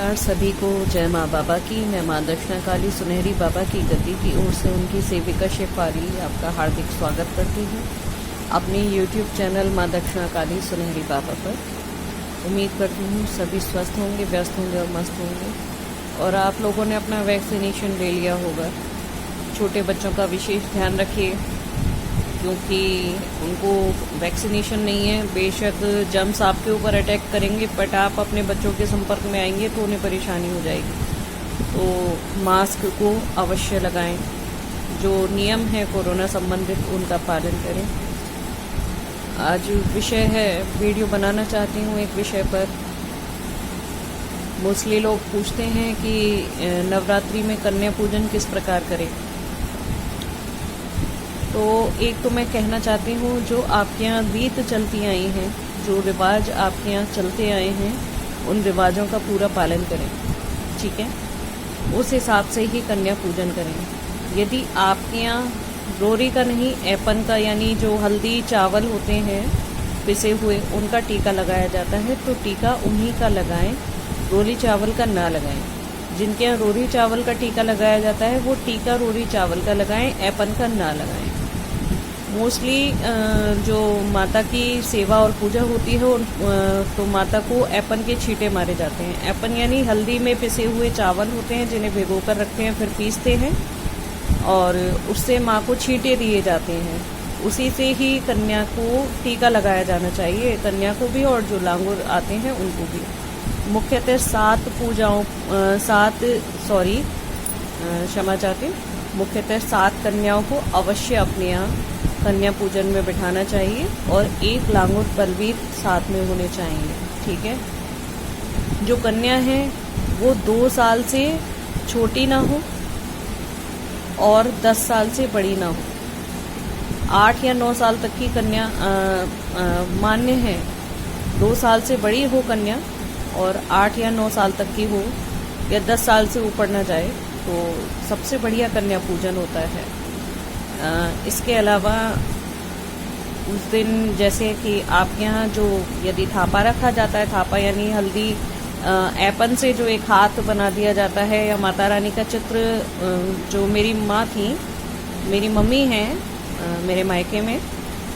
नमस्कार सभी को। जय माँ बाबा की। मैं माँ दक्षिणा काली सुनहरी बाबा की गद्दी की ओर से उनकी सेविका शेफाली आपका हार्दिक स्वागत करती हूँ अपने YouTube चैनल माँ दक्षिणा काली सुनहरी बाबा पर। उम्मीद करती हूँ सभी स्वस्थ होंगे, व्यस्त होंगे और मस्त होंगे। और आप लोगों ने अपना वैक्सीनेशन ले लिया होगा। छोटे बच्चों का विशेष ध्यान रखिए, क्योंकि उनको वैक्सीनेशन नहीं है। बेशक जर्म्स आपके ऊपर अटैक करेंगे, बट आप अपने बच्चों के संपर्क में आएंगे तो उन्हें परेशानी हो जाएगी। तो मास्क को अवश्य लगाएं। जो नियम है कोरोना संबंधित उनका पालन करें। आज विषय है, वीडियो बनाना चाहती हूँ एक विषय पर। मोस्टली लोग पूछते हैं कि नवरात्रि में कन्या पूजन किस प्रकार करें। तो एक तो मैं कहना चाहती हूँ, जो आपके यहाँ रीत चलती आई हैं, जो रिवाज आपके यहाँ चलते आए हैं, उन रिवाजों का पूरा पालन करें, ठीक है। उस हिसाब से ही कन्या पूजन करें। यदि आपके यहाँ रोरी का नहीं, ऐपन का, यानी जो हल्दी चावल होते हैं पिसे हुए, उनका टीका लगाया जाता है, तो टीका उन्हीं का लगाएं, रोरी चावल का ना लगाएं। जिनके यहाँ रोरी चावल का टीका लगाया जाता है वो टीका रोरी चावल का लगाएं, ऐपन का ना लगाएं। मोस्टली जो माता की सेवा और पूजा होती है तो माता को ऐपन के छींटे मारे जाते हैं। ऐपन यानी हल्दी में पिसे हुए चावल होते हैं, जिन्हें भिगो कर रखते हैं, फिर पीसते हैं और उससे माँ को छींटे दिए जाते हैं। उसी से ही कन्या को टीका लगाया जाना चाहिए, कन्या को भी और जो लांगुर आते हैं उनको भी। मुख्यतः मुख्यतः 7 कन्याओं को अवश्य अपने यहाँ कन्या पूजन में बिठाना चाहिए और एक लांगुर बलवीर साथ में होने चाहिए, ठीक है। जो कन्या है वो 2 साल से छोटी ना हो और 10 साल से बड़ी ना हो। 8 या 9 साल तक की कन्या मान्य है। 2 साल से बड़ी हो कन्या और 8 या 9 साल तक की हो, या 10 साल से ऊपर ना जाए, तो सबसे बढ़िया कन्या पूजन होता है। इसके अलावा उस दिन जैसे कि आपके यहाँ जो यदि थापा रखा जाता है, थापा यानी हल्दी ऐपन से जो एक हाथ बना दिया जाता है, या माता रानी का चित्र, जो मेरी माँ थी, मेरी मम्मी हैं मेरे मायके में,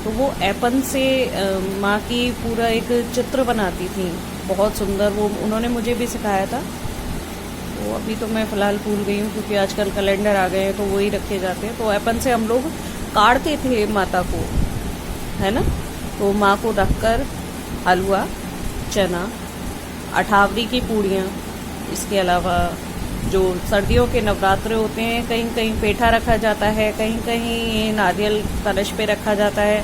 तो वो ऐपन से माँ की पूरा एक चित्र बनाती थी, बहुत सुंदर। वो उन्होंने मुझे भी सिखाया था। तो अभी तो मैं फ़िलहाल भूल गई हूँ, क्योंकि आजकल कैलेंडर आ गए हैं तो वही रखे जाते हैं। तो ऐपन से हम लोग काटते थे माता को, है ना। तो माँ को रखकर हलवा, चना, अठावरी की पूड़ियाँ, इसके अलावा जो सर्दियों के नवरात्र होते हैं, कहीं कहीं पेठा रखा जाता है, कहीं कहीं नारियल कलश पे रखा जाता है,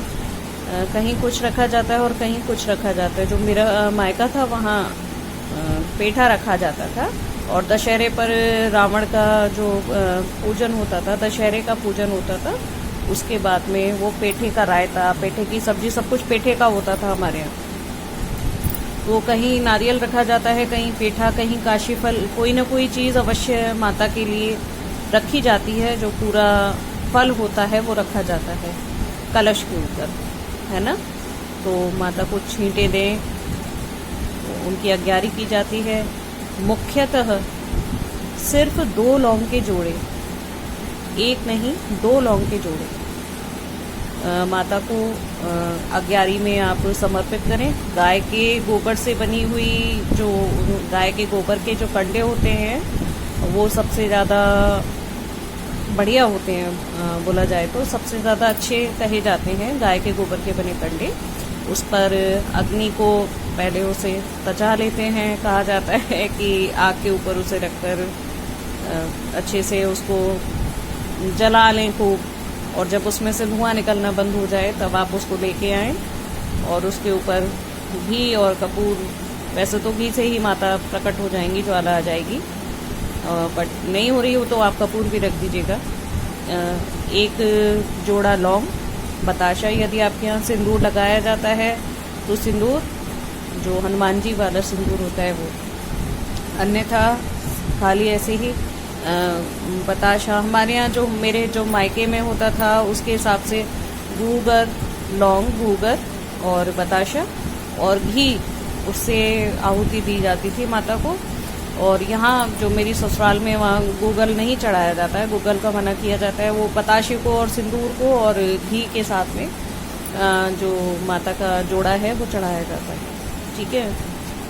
कहीं कुछ रखा जाता है और कहीं कुछ रखा जाता है। जो मेरा मायका था वहाँ पेठा रखा जाता था। और दशहरे पर रावण का जो पूजन होता था, दशहरे का पूजन होता था, उसके बाद में वो पेठे का रायता, पेठे की सब्जी, सब कुछ पेठे का होता था हमारे यहाँ। तो कहीं नारियल रखा जाता है, कहीं पेठा, कहीं काशी फल, कोई ना कोई चीज़ अवश्य माता के लिए रखी जाती है। जो पूरा फल होता है वो रखा जाता है कलश के ऊपर, है ना। तो माता को छींटे दें, तो उनकी अग्यारी की जाती है। मुख्यतः सिर्फ 2 लौंग के जोड़े, एक नहीं 2 लौंग के जोड़े माता को अग्यारी में आप समर्पित करें। गाय के गोबर से बनी हुई, जो गाय के गोबर के जो कंडे होते हैं वो सबसे ज़्यादा बढ़िया होते हैं, बोला जाए तो सबसे ज़्यादा अच्छे कहे जाते हैं गाय के गोबर के बने कंडे। उस पर अग्नि को पहले उसे तचा लेते हैं। कहा जाता है कि आग के ऊपर उसे रखकर अच्छे से उसको जला लें खूब, और जब उसमें से धुआं निकलना बंद हो जाए तब आप उसको लेके आएं और उसके ऊपर घी और कपूर, वैसे तो घी से ही माता प्रकट हो जाएंगी, ज्वाला आ जाएगी, बट नहीं हो रही हो तो आप कपूर भी रख दीजिएगा। एक जोड़ा लौंग, बताशा, यदि आपके यहाँ सिंदूर लगाया जाता है तो सिंदूर, जो हनुमान जी वाला सिंदूर होता है वो, अन्यथा खाली ऐसे ही बताशा। हमारे यहाँ जो मेरे जो मायके में होता था उसके हिसाब से गूगर, लौंग, गूगर और बताशा और घी, उससे आहुति दी जाती थी माता को। और यहाँ जो मेरी ससुराल में वहाँ गूगल नहीं चढ़ाया जाता है, गूगल का मना किया जाता है। वो बताशे को और सिंदूर को और घी के साथ में जो माता का जोड़ा है वो चढ़ाया जाता है, ठीक है।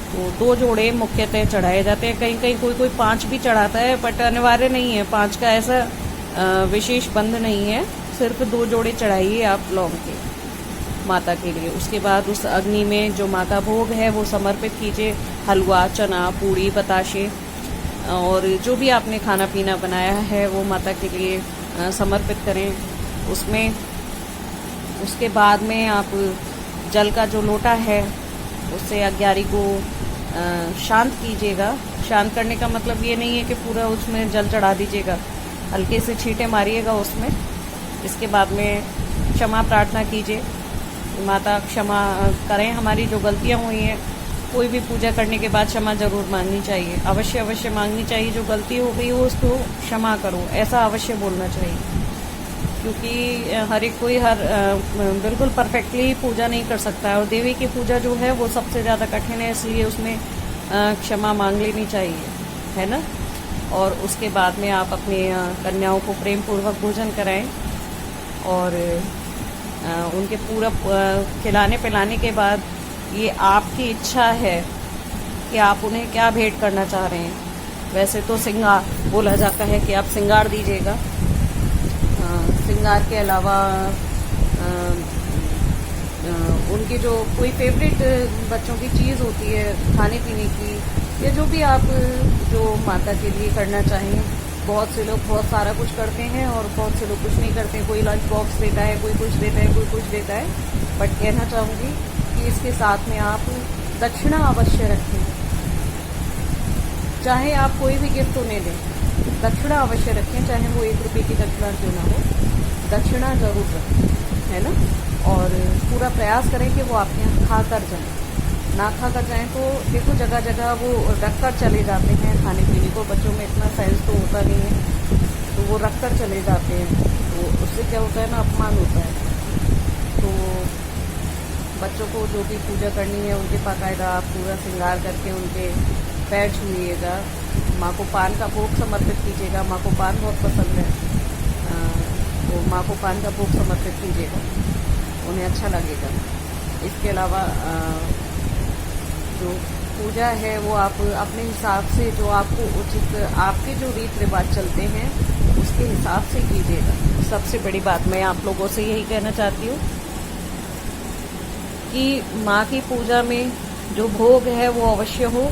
तो 2 जोड़े मुख्यतः चढ़ाए जाते हैं, कहीं कहीं कोई 5 भी चढ़ाता है, बट अनिवार्य नहीं है, 5 का ऐसा विशेष बंध नहीं है, सिर्फ 2 जोड़े चढ़ाइए आप लौंग के माता के लिए। उसके बाद उस अग्नि में जो माँ का भोग है वो समर्पित कीजिए, हलवा, चना, पूड़ी, बताशे और जो भी आपने खाना पीना बनाया है वो माता के लिए समर्पित करें उसमें। उसके बाद में आप जल का जो लोटा है उससे अग्यारी को शांत कीजिएगा। शांत करने का मतलब ये नहीं है कि पूरा उसमें जल चढ़ा दीजिएगा, हल्के से छींटे मारिएगा उसमें। इसके बाद में क्षमा प्रार्थना कीजिए, माता क्षमा करें हमारी जो गलतियां हुई हैं। कोई भी पूजा करने के बाद क्षमा जरूर मांगनी चाहिए, अवश्य मांगनी चाहिए। जो गलती हो गई हो उसको क्षमा करो, ऐसा अवश्य बोलना चाहिए, क्योंकि हर एक कोई बिल्कुल परफेक्टली पूजा नहीं कर सकता है। और देवी की पूजा जो है वो सबसे ज़्यादा कठिन है, इसलिए उसमें क्षमा मांग लेनी चाहिए, है ना। और उसके बाद में आप अपने कन्याओं को प्रेम पूर्वक भोजन कराएं और उनके पूरा खिलाने पिलाने के बाद ये आपकी इच्छा है कि आप उन्हें क्या भेंट करना चाह रहे हैं। वैसे तो श्रृंगार बोला जाता है कि आप श्रृंगार दीजिएगा। श्रृंगार के अलावा उनकी जो कोई फेवरेट बच्चों की चीज़ होती है खाने पीने की, या जो भी आप जो माता के लिए करना चाहें। बहुत से लोग बहुत सारा कुछ करते हैं और बहुत से लोग कुछ नहीं करते। कोई लंच बॉक्स देता है, कोई कुछ देता है, कोई कुछ देता है, बट कहना चाहूँगी कि इसके साथ में आप दक्षिणा अवश्य रखें। चाहे आप कोई भी गिफ्ट उन्हें दें, दक्षिणा अवश्य रखें, चाहे वो 1 रुपये की दक्षिणा क्यों ना हो, दक्षिणा जरूर रखें, है ना। और पूरा प्रयास करें कि वो आपके यहाँ खा कर जाएँ। ना खा कर जाएँ तो देखो जगह जगह वो रख कर चले जाते हैं खाने पीने को। बच्चों में इतना सेंस तो होता नहीं है, तो वो रख कर चले जाते हैं, तो उससे क्या होता है ना, अपमान होता है। तो बच्चों को जो भी पूजा करनी है उनके बाकायदा आप पूरा श्रृंगार करके उनके पैर छूइएगा। माँ को पान का भोग समर्पित कीजिएगा, माँ को पान बहुत पसंद है, तो माँ को पान का भोग समर्पित कीजिएगा, उन्हें अच्छा लगेगा। इसके अलावा जो पूजा है वो आप अपने हिसाब से, जो आपको उचित, आपके जो रीत रिवाज चलते हैं उसके हिसाब से कीजिएगा। सबसे बड़ी बात मैं आप लोगों से यही कहना चाहती हूँ कि माँ की पूजा में जो भोग है वो अवश्य हो,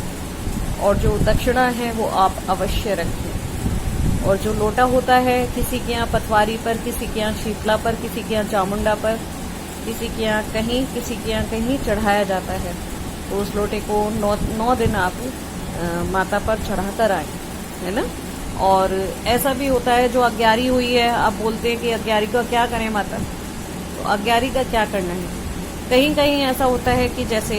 और जो दक्षिणा है वो आप अवश्य रखें। और जो लोटा होता है किसी के यहाँ पटवारी पर, किसी के यहाँ शीतला पर, किसी के यहाँ चामुंडा पर, किसी के यहाँ कहीं, किसी के यहाँ कहीं चढ़ाया जाता है, तो उस लोटे को 9 दिन आप माता पर चढ़ा कर आए, है ना। और ऐसा भी होता है जो अग्यारी हुई है, आप बोलते हैं कि अग्यारी का क्या करें माता, तो अग्यारी का क्या करना है। कहीं कहीं ऐसा होता है कि जैसे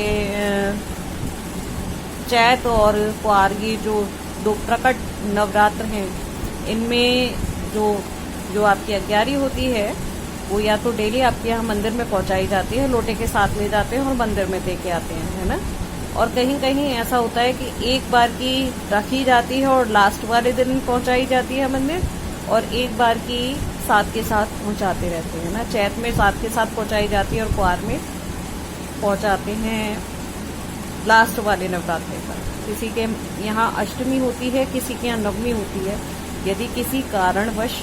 चैत और कुआर, ये जो 2 प्रकट नवरात्र हैं, इनमें जो आपकी अग्यारी होती है वो या तो डेली आपके यहाँ मंदिर में पहुंचाई जाती है, लोटे के साथ ले जाते हैं और मंदिर में दे के आते हैं, है ना। और कहीं कहीं ऐसा होता है कि एक बार की रखी जाती है और लास्ट वाले दिन पहुंचाई जाती है मंदिर, और एक बार की साथ के साथ पहुंचाते रहते हैं ना। चैत में साथ के साथ पहुंचाई जाती है और कुआर में पहुंचाते हैं लास्ट वाले नवरात्रे पर। किसी के यहाँ अष्टमी होती है, किसी के यहाँ नवमी होती है। यदि किसी कारणवश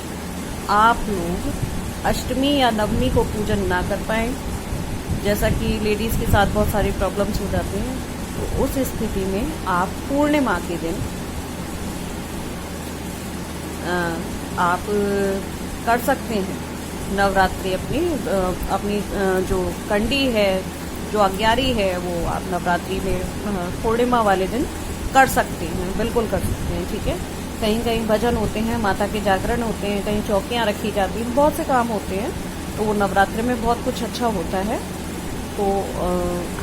आप लोग अष्टमी या नवमी को पूजन ना कर पाए, जैसा कि लेडीज़ के साथ बहुत सारी प्रॉब्लम्स हो जाती हैं, तो उस स्थिति में आप पूर्णिमा के दिन आप कर सकते हैं नवरात्रि। अपनी जो कंडी है, जो अग्यारी है, वो आप नवरात्रि में पूर्णिमा वाले दिन कर सकते हैं, बिल्कुल कर सकते हैं, ठीक है। कहीं कहीं भजन होते हैं, माता के जागरण होते हैं, कहीं चौकियाँ रखी जाती हैं, बहुत से काम होते हैं, तो वो नवरात्रि में बहुत कुछ अच्छा होता है। तो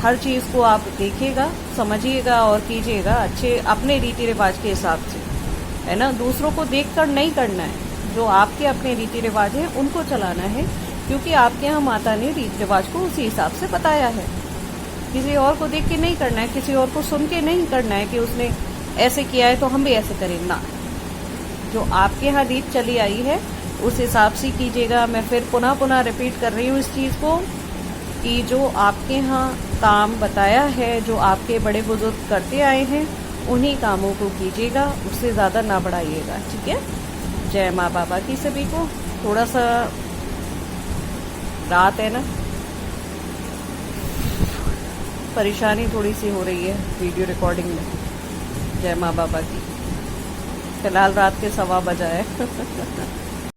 हर चीज़ को आप देखिएगा, समझिएगा और कीजिएगा अच्छे अपने रीति रिवाज के हिसाब से, है ना। दूसरों को देखकर नहीं करना है, जो आपके अपने रीति रिवाज हैं उनको चलाना है, क्योंकि आपके यहाँ माता ने रीति रिवाज को उसी हिसाब से बताया है। किसी और को देख के नहीं करना है, किसी और को सुन के नहीं करना है कि उसने ऐसे किया है तो हम भी ऐसे करें ना। जो आपके यहाँ रीत चली आई है उस हिसाब से कीजिएगा। मैं फिर पुनः रिपीट कर रही हूँ इस चीज़ को कि जो आपके यहाँ काम बताया है, जो आपके बड़े बुजुर्ग करते आए हैं, उन्हीं कामों को कीजिएगा, उससे ज़्यादा ना बढ़ाइएगा, ठीक है। जय माँ बाबा की सभी को। थोड़ा सा रात है ना, परेशानी थोड़ी सी हो रही है वीडियो रिकॉर्डिंग में। जय माँ बाबा की। फिलहाल रात के 1:15 बजा है।